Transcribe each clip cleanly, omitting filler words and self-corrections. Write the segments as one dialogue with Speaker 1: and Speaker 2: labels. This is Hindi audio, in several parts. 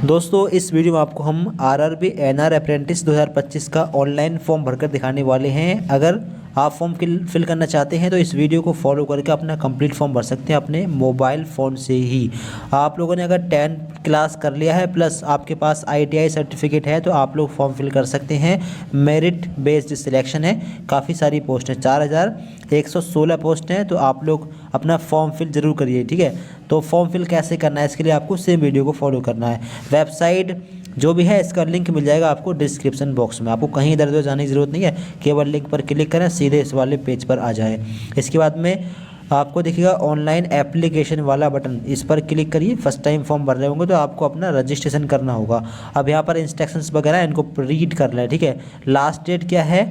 Speaker 1: दोस्तों इस वीडियो में आपको हम आरआरबी एनआर अप्रेंटिस 2025 का ऑनलाइन फॉर्म भरकर दिखाने वाले हैं। अगर आप फॉर्म फिल करना चाहते हैं तो इस वीडियो को फॉलो करके अपना कंप्लीट फॉर्म भर सकते हैं अपने मोबाइल फ़ोन से ही। आप लोगों ने अगर 10th क्लास कर लिया है प्लस आपके पास आईटीआई सर्टिफिकेट है तो आप लोग फॉर्म फिल कर सकते हैं। मेरिट बेस्ड सिलेक्शन है, काफ़ी सारी पोस्ट हैं, 4116 पोस्ट हैं, तो आप लोग अपना फॉर्म फिल ज़रूर करिए। ठीक है, तो फॉर्म फिल कैसे करना है इसके लिए आपको सेम वीडियो को फॉलो करना है। वेबसाइट जो भी है इसका लिंक मिल जाएगा आपको डिस्क्रिप्शन बॉक्स में। आपको कहीं इधर उधर जाने की ज़रूरत नहीं है, केवल लिंक पर क्लिक करें सीधे इस वाले पेज पर आ जाए। इसके बाद में आपको दिखेगा ऑनलाइन एप्लीकेशन वाला बटन, इस पर क्लिक करिए। फर्स्ट टाइम फॉर्म भर रहे होंगे तो आपको अपना रजिस्ट्रेशन करना होगा। अब यहाँ पर इंस्ट्रक्शंस वगैरह हैं, इनको रीड कर लें। ठीक है, लास्ट डेट क्या है,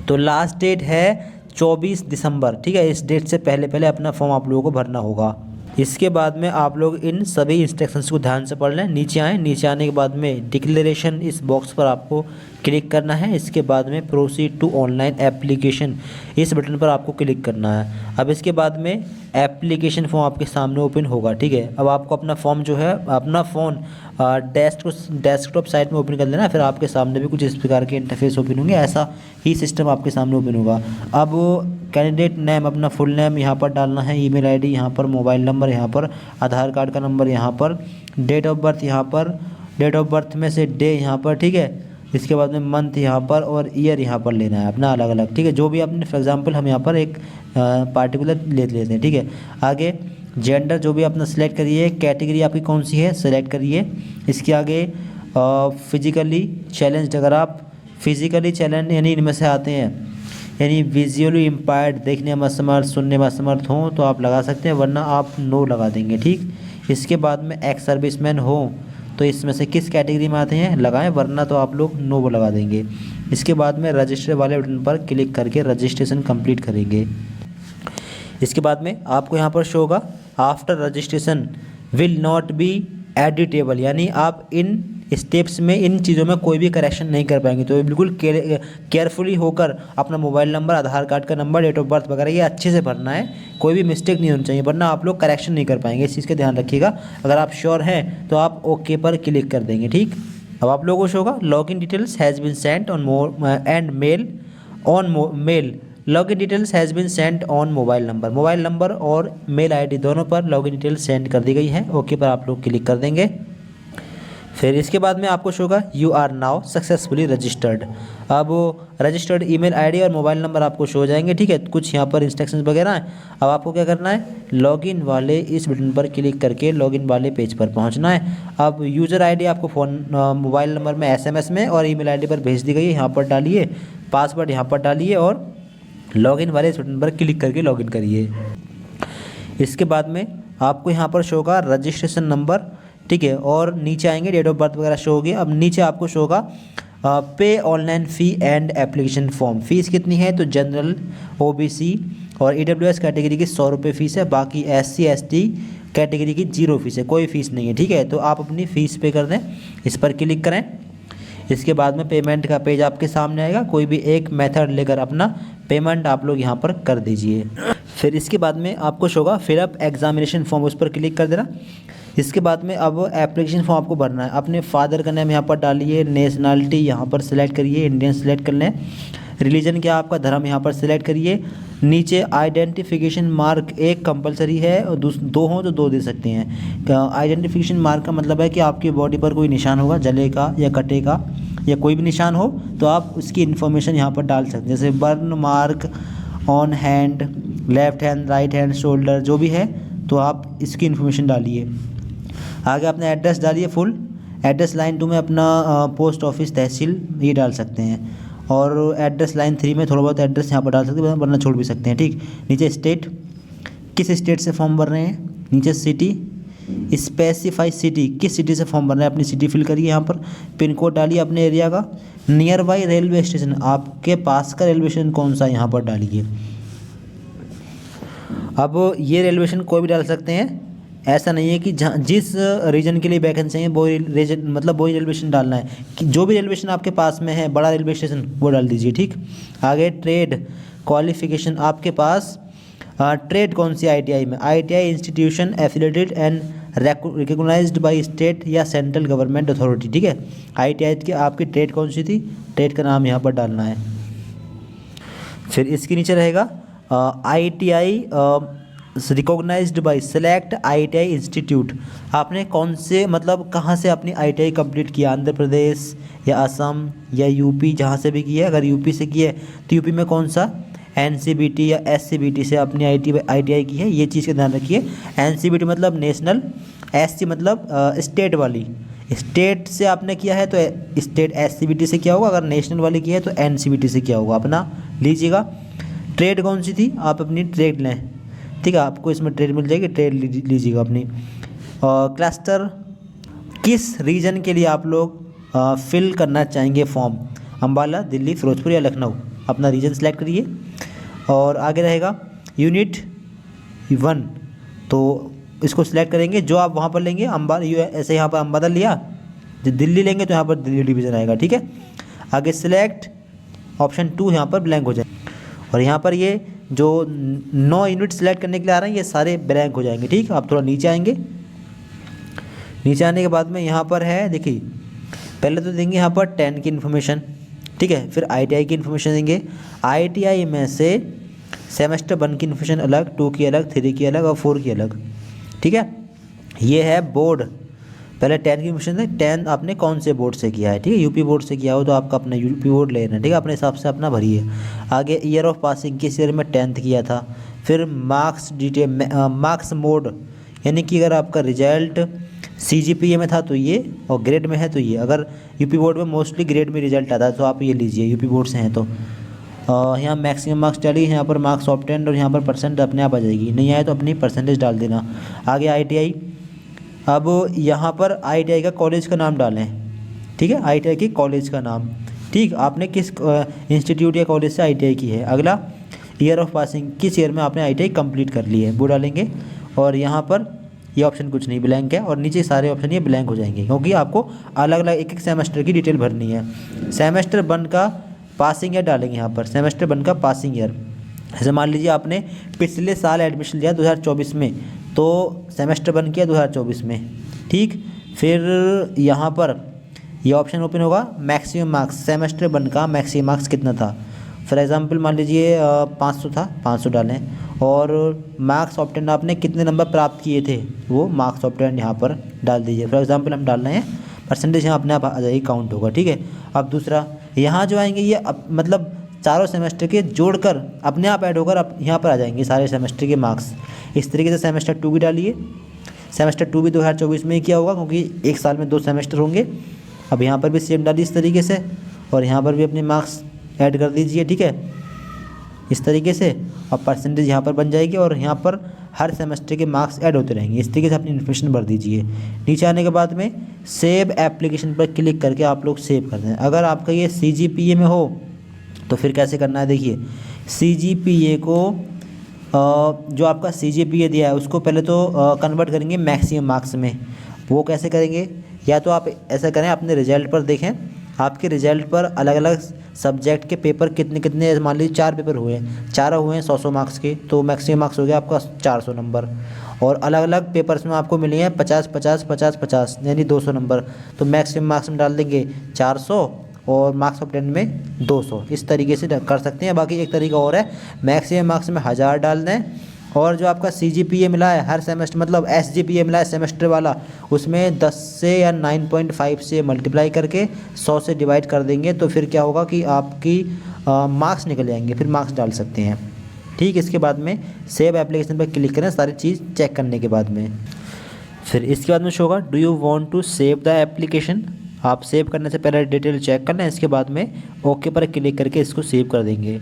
Speaker 1: तो लास्ट डेट है 24 दिसंबर। ठीक है, इस डेट से पहले पहले अपना फॉर्म आप लोगों को भरना होगा। इसके बाद में आप लोग इन सभी इंस्ट्रक्शंस को ध्यान से पढ़ लें। नीचे आएँ, नीचे आने के बाद में डिक्लेरेशन इस बॉक्स पर आपको क्लिक करना है। इसके बाद में प्रोसीड टू ऑनलाइन एप्लीकेशन इस बटन पर आपको क्लिक करना है। अब इसके बाद में एप्लीकेशन फॉर्म आपके सामने ओपन होगा। ठीक है, अब आपको अपना फॉर्म जो है अपना फ़ोन डेस्कटॉप साइट में ओपन कर लेना, फिर आपके सामने भी कुछ इस प्रकार के इंटरफेस ओपन होंगे। ऐसा ही सिस्टम आपके सामने ओपन होगा। अब कैंडिडेट नेम, अपना फुल नेम यहाँ पर डालना है, ईमेल आईडी यहाँ पर, मोबाइल नंबर यहाँ पर, आधार कार्ड का नंबर यहाँ पर, डेट ऑफ बर्थ यहाँ पर, डेट ऑफ बर्थ में से डे यहाँ पर। ठीक है, इसके बाद में मंथ यहाँ पर और ईयर यहाँ पर लेना है अपना अलग अलग। ठीक है, जो भी आपने फॉर एग्जांपल हम यहाँ पर एक पार्टिकुलर ले लेते हैं। ठीक है, आगे जेंडर जो भी अपना सेलेक्ट करिए, कैटेगरी आपकी कौन सी है सेलेक्ट करिए। इसके आगे फिजिकली चैलेंज्ड, अगर आप फिजिकली चैलेंज यानी इनमें से आते हैं, यानी विजुअली इम्पायर्ड, देखने में असमर्थ, सुनने में असमर्थ हों तो आप लगा सकते हैं, वरना आप नो लगा देंगे। ठीक, इसके बाद में एक्स सर्विसमैन हो तो इसमें से किस कैटेगरी में आते हैं लगाएं, वरना तो आप लोग नो लगा देंगे। इसके बाद में रजिस्टर वाले बटन पर क्लिक करके रजिस्ट्रेशन कंप्लीट करेंगे। इसके बाद में आपको यहाँ पर शो होगा after registration will not be editable, यानी आप इन स्टेप्स में इन चीज़ों में कोई भी करेक्शन नहीं कर पाएंगे। तो बिल्कुल केयरफुली होकर अपना मोबाइल नंबर, आधार कार्ड का नंबर, डेट ऑफ बर्थ वगैरह ये अच्छे से भरना है, कोई भी मिस्टेक नहीं होनी चाहिए, वरना आप लोग करेक्शन नहीं कर पाएंगे। इस चीज़ का ध्यान रखिएगा। अगर आप श्योर हैं तो आप ओके पर क्लिक कर देंगे। ठीक, अब आप लोगों को शो होगा login details has been sent on and mail on mail, login details has been sent on mobile number और मेल आईडी दोनों पर लॉगिन डिटेल्स सेंड कर दी गई है। ओके पर आप लोग क्लिक कर देंगे। फिर इसके बाद में आपको शो होगा you are now successfully registered. अब रजिस्टर्ड ईमेल आईडी और मोबाइल नंबर आपको शो हो जाएंगे। ठीक है, कुछ यहाँ पर इंस्ट्रक्शंस वगैरह हैं। अब आपको क्या करना है, लॉगिन वाले इस बटन पर क्लिक करके लॉगिन वाले पेज पर पहुँचना है। अब यूज़र आईडी आपको मोबाइल नंबर में एसएमएस में और ईमेल आईडी पर भेज दी गई है, यहाँ पर डालिए, पासवर्ड यहाँ पर डालिए और लॉगिन वाले इस बटन पर क्लिक करके लॉगिन करिए। इसके बाद में आपको यहाँ पर शो होगा रजिस्ट्रेशन नंबर। ठीक है, और नीचे आएंगे डेट ऑफ बर्थ वगैरह शो होगी। अब नीचे आपको शो होगा पे online fee and application form. Fees कितनी है, तो जनरल, ओबीसी और ईडब्ल्यूएस कैटेगरी की 100 रुपये फ़ीस है, बाकी एससी एसटी कैटेगरी की 0 फीस है, कोई फ़ीस नहीं है। ठीक है, तो आप अपनी फ़ीस पे कर दें, इस पर क्लिक करें। इसके बाद में पेमेंट का पेज आपके सामने आएगा, कोई भी एक मेथड लेकर अपना पेमेंट आप लोग यहाँ पर कर दीजिए। फिर इसके बाद में आपको शो होगा फिलअप एग्जामिनेशन फॉर्म, उस पर क्लिक कर देना। इसके बाद में अब एप्लीकेशन फॉर्म आपको भरना है। अपने फादर का नेम यहाँ पर डालिए, नेशनलिटी यहाँ पर सिलेक्ट करिए, इंडियन सेलेक्ट कर लें, रिलीजन क्या आपका धर्म यहाँ पर सिलेक्ट करिए। नीचे आइडेंटिफिकेशन मार्क एक कंपलसरी है और दो हों तो 2 दे सकते हैं। आइडेंटिफिकेशन मार्क का मतलब है कि आपकी बॉडी पर कोई निशान होगा, जले का या कटे का या कोई भी निशान हो तो आप उसकी इन्फॉर्मेशन यहाँ पर डाल सकते हैं, जैसे burn mark on hand, left hand, right hand, shoulder, जो भी है तो आप इसकी इन्फॉर्मेशन डालिए। आगे अपना एड्रेस डालिए, फुल एड्रेस लाइन 2 में अपना पोस्ट ऑफिस, तहसील ये डाल सकते हैं, और एड्रेस लाइन 3 में थोड़ा बहुत एड्रेस यहाँ पर डाल सकते हैं, वरना छोड़ भी सकते हैं। ठीक, नीचे स्टेट, किस स्टेट से फॉर्म भर रहे हैं, नीचे सिटी, स्पेसिफाई सिटी, किस सिटी से फॉर्म भर रहे हैं, अपनी सिटी फिल करिए यहाँ पर, पिन कोड डालिए अपने एरिया का, नियर बाई रेलवे स्टेशन, आपके पास का रेलवे स्टेशन कौन सा यहाँ पर डालिए। अब ये रेलवे स्टेशन कोई भी डाल सकते हैं, ऐसा नहीं है कि जहाँ जिस रीजन के लिए वैकेंसी है वो रीजन मतलब वही रेलवे स्टेशन डालना है, कि जो भी रेलवे स्टेशन आपके पास में है बड़ा रेलवे स्टेशन वो डाल दीजिए। ठीक, आगे ट्रेड क्वालिफिकेशन, आपके पास ट्रेड कौन सी आईटीआई में, ITI institution affiliated and recognised by state या सेंट्रल गवर्नमेंट अथॉरिटी। ठीक है, ITI की आपकी ट्रेड कौन सी थी, ट्रेड का नाम यहाँ पर डालना है। फिर इसके नीचे रहेगा ITI recognised by select ITI institute. आपने कौन से मतलब कहाँ से अपनी ITI कंप्लीट किया, आंध्र प्रदेश या असम या यूपी, जहाँ से भी किया है। अगर यूपी से किया है तो यूपी में कौन सा NCBT या SCBT से अपनी ITI की है, ये चीज़ का ध्यान रखिए। NCBT मतलब नेशनल, SC मतलब स्टेट वाली, स्टेट से आपने किया है तो स्टेट SCBT से किया होगा, अगर नेशनल वाली की है तो NCBT से किया होगा, अपना लीजिएगा। ट्रेड कौन सी थी, आप अपनी ट्रेड लें, ठीक है, आपको इसमें ट्रेड मिल जाएगी, ट्रेड लीजिएगा अपनी। क्लस्टर किस रीजन के लिए आप लोग फिल करना चाहेंगे फॉर्म, अम्बाला, दिल्ली, फिरोजपुर या लखनऊ, अपना रीजन सेलेक्ट करिए। और आगे रहेगा यूनिट 1, तो इसको सिलेक्ट करेंगे जो आप वहाँ पर लेंगे, ऐसे यहाँ पर अम्बाला लिया, जो दिल्ली लेंगे तो यहाँ पर दिल्ली डिवीज़न आएगा। ठीक है, आगे सिलेक्ट ऑप्शन 2 यहाँ पर ब्लैंक हो जाए, और यहाँ पर ये जो 9 यूनिट सेलेक्ट करने के लिए आ रहे हैं ये सारे ब्लैंक हो जाएंगे। ठीक, आप थोड़ा नीचे आएंगे, नीचे आने के बाद में यहाँ पर है देखिए, पहले तो देंगे यहाँ पर 10 की इन्फॉर्मेशन, ठीक है, फिर ITI की इन्फॉर्मेशन देंगे। ITI में से सेमेस्टर 1 की इन्फॉर्मेशन अलग, 2 की अलग, 3 की अलग और 4 की अलग। ठीक है, ये है बोर्ड, पहले 10 की इन्फॉर्मेशन है, 10 आपने कौन से बोर्ड से किया है। ठीक है, यूपी बोर्ड से किया हो तो आपका अपना यूपी बोर्ड लेना है। ठीक है, अपने हिसाब से अपना भरिए। आगे ईयर ऑफ पासिंग, किस ईयर में 10th किया था। फिर मार्क्स डिटेल, मार्क्स मोड, यानी कि अगर आपका रिजल्ट CGPA में था तो ये, और ग्रेड में है तो ये। अगर यूपी बोर्ड में मोस्टली ग्रेड में रिजल्ट आता है तो आप ये लीजिए, यूपी बोर्ड से हैं तो। यहाँ मैक्सिमम मार्क्स डालिए, यहाँ पर मार्क्स ऑब्टेन्ड, और यहाँ पर परसेंट अपने आप आ जाएगी, नहीं आए तो अपनी परसेंटेज डाल देना। आगे ITI, अब यहाँ पर ITI का कॉलेज का नाम डालें। ठीक है, ITI के कॉलेज का नाम, ठीक, आपने किस इंस्टीट्यूट या कॉलेज से ITI की है। अगला ईयर ऑफ पासिंग, किस ईयर में आपने ITI कंप्लीट कर ली है वो डालेंगे। और यहाँ पर ये ऑप्शन कुछ नहीं, ब्लैंक है, और नीचे सारे ऑप्शन ये ब्लैंक हो जाएंगे, क्योंकि आपको अलग अलग एक एक सेमेस्टर की डिटेल भरनी है। सेमेस्टर 1 का पासिंग ईयर डालेंगे यहाँ पर, सेमेस्टर 1 का पासिंग ईयर। जैसे मान लीजिए आपने पिछले साल एडमिशन लिया 2024 में, तो सेमेस्टर 1 किया 2024 में। ठीक, फिर यहाँ पर ये ऑप्शन ओपन होगा, मैक्सिमम मार्क्स, सेमेस्टर 1 का मैक्सिमम मार्क्स कितना था। फॉर एग्जांपल मान लीजिए 500 था, 500 डालें, और मार्क्स ऑब्टेन आपने कितने नंबर प्राप्त किए थे वो मार्क्स ऑब्टेन यहाँ पर डाल दीजिए। फॉर एग्जांपल हम डाल रहे हैं, परसेंटेज यहाँ अपने आप आ जाएगी, काउंट होगा। ठीक है, अब दूसरा यहाँ जो आएंगे ये मतलब चारों सेमेस्टर के जोड़कर अपने आप ऐड होकर अब यहाँ पर आ जाएंगे सारे सेमेस्टर के मार्क्स। इस तरीके से सेमेस्टर 2 भी डालिए, सेमेस्टर 2 भी 2024 में ही किया होगा, क्योंकि एक साल में 2 सेमेस्टर होंगे। अब यहाँ पर भी सेम डालिए इस तरीके से, और यहाँ पर भी अपने मार्क्स ऐड कर दीजिए। ठीक है, इस तरीके से अब परसेंटेज यहाँ पर बन जाएगी, और यहाँ पर हर सेमेस्टर के मार्क्स ऐड होते रहेंगे। इस तरीके से अपनी इन्फॉर्मेशन भर दीजिए। नीचे आने के बाद में सेव एप्लीकेशन पर क्लिक करके आप लोग सेव कर दें। अगर आपका ये CGPA में हो तो फिर कैसे करना है, देखिए CGPA को जो आपका CGPA दिया है उसको पहले तो कन्वर्ट करेंगे मैक्सिमम मार्क्स में। वो कैसे करेंगे, या तो आप ऐसा करें, अपने रिजल्ट पर देखें, आपके रिजल्ट पर अलग अलग सब्जेक्ट के पेपर कितने कितने, मान लीजिए 4 पेपर हुए, चारों हुए हैं 100-100 मार्क्स के, तो मैक्सिमम मार्क्स हो गया आपका 400 नंबर। और अलग अलग पेपर्स में आपको मिले हैं 50-50-50-50 यानी 200 नंबर, तो मैक्सिमम मार्क्स में डाल देंगे 400 और मार्क्स ऑफ 10 में 200। इस तरीके से कर सकते हैं। बाकी एक तरीका और है, मैक्सिमम मार्क्स में 1000 डाल दें, और जो आपका CGPA मिला है हर सेमेस्टर, मतलब SGPA मिला है सेमेस्टर वाला, उसमें 10 से या 9.5 से मल्टीप्लाई करके 100 से डिवाइड कर देंगे, तो फिर क्या होगा कि आपकी मार्क्स निकल जाएंगे, फिर मार्क्स डाल सकते हैं। ठीक, इसके बाद में सेव एप्लीकेशन पर क्लिक करें सारी चीज़ चेक करने के बाद में। फिर इसके बाद में शो होगा do you want to save the application. आप सेव करने से पहले डिटेल चेक कर लें, इसके बाद में ओके पर क्लिक करके इसको सेव कर देंगे,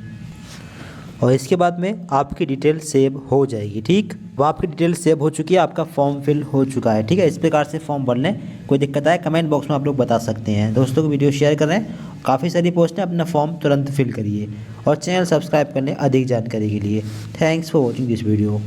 Speaker 1: और इसके बाद में आपकी डिटेल सेव हो जाएगी। ठीक, वो आपकी डिटेल सेव हो चुकी है, आपका फॉर्म फिल हो चुका है। ठीक है, इस प्रकार से फॉर्म भर लें। कोई दिक्कत आए कमेंट बॉक्स में आप लोग बता सकते हैं। दोस्तों को वीडियो शेयर करें, काफ़ी सारी पोस्ट हैं, अपना फॉर्म तुरंत फिल करिए, और चैनल सब्सक्राइब करने अधिक जानकारी के लिए। Thanks for watching this video.